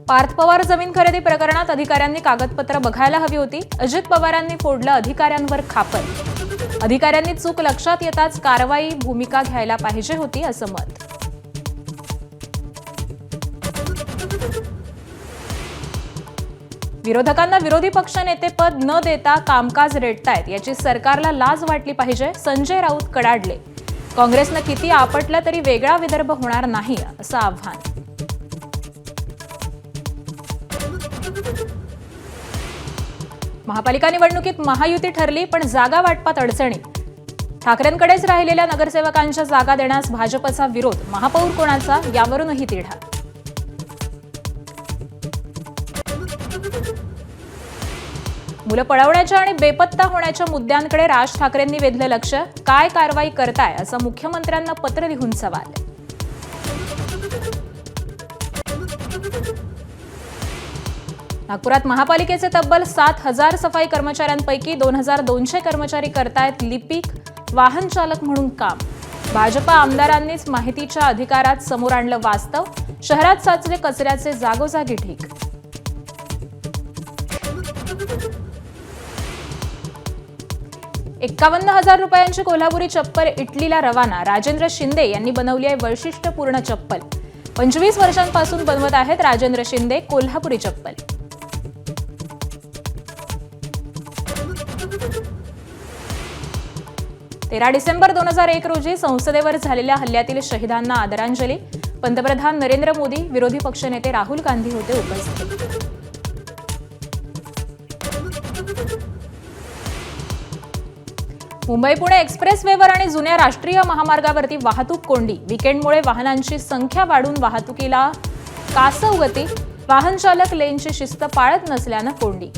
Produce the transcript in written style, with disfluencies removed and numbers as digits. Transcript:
पार्थ पवार जमीन खरेदी प्रकरणात अधिकाऱ्यांनी कागदपत्र बघायला हवी होती. अजित पवारांनी फोडलं अधिकाऱ्यांवर खापर. अधिकाऱ्यांनी चूक लक्षात येताच कारवाई भूमिका घ्यायला पाहिजे होती असं मत. विरोधकांना विरोधी पक्षनेतेपद न देता कामकाज रेटतायत याची सरकारला लाज वाटली पाहिजे. संजय राऊत कडाडले. काँग्रेसनं किती आपटलं तरी वेगळा विदर्भ होणार नाही असं आव्हान. महापालिका निवडणुकीत महायुती ठरली पण जागा वाटपात अडचणी. ठाकरेंकडेच राहिलेल्या नगरसेवकांच्या जागा देण्यास भाजपचा विरोध. महापौर कोणाचा यावरूनही तिढा. मुलं पळवण्याच्या आणि बेपत्ता होण्याच्या मुद्द्यांकडे राज ठाकरेंनी वेधलं लक्ष. काय कारवाई करताय असं मुख्यमंत्र्यांना पत्र लिहून सवाल. नागपुरात महापालिकेचे तब्बल 7,000 सफाई कर्मचाऱ्यांपैकी 2,200 कर्मचारी करतायत लिपिक वाहन चालक म्हणून काम. भाजपा आमदारांनीच माहितीच्या अधिकारात समोर आणलं वास्तव. शहरात साचले कचऱ्याचे जागोजागी ढीग. ₹51,000 कोल्हापुरी चप्पल इटलीला रवाना. राजेंद्र शिंदे यांनी बनवली आहे वैशिष्ट्यपूर्ण चप्पल. 25 वर्षांपासून बनवत आहेत राजेंद्र शिंदे कोल्हापुरी चप्पल. डिसेंबर 2001 रोजी संसदेवर झालेल्या हल्ल्यातील शहीदांना आदरांजली. पंतप्रधान नरेंद्र मोदी, विरोधी पक्षनेते राहुल गांधी होते उपस्थित. मुंबई पुणे एक्सप्रेसवेवर आणि जुन्या राष्ट्रीय महामार्गावरती वाहतूक कोंडी. वीकेंडमुळे वाहनांची संख्या वाढून वाहतुकीला कासव गती. वाहन चालक लेनची शिस्त पाळत नसल्यानं कोंडी.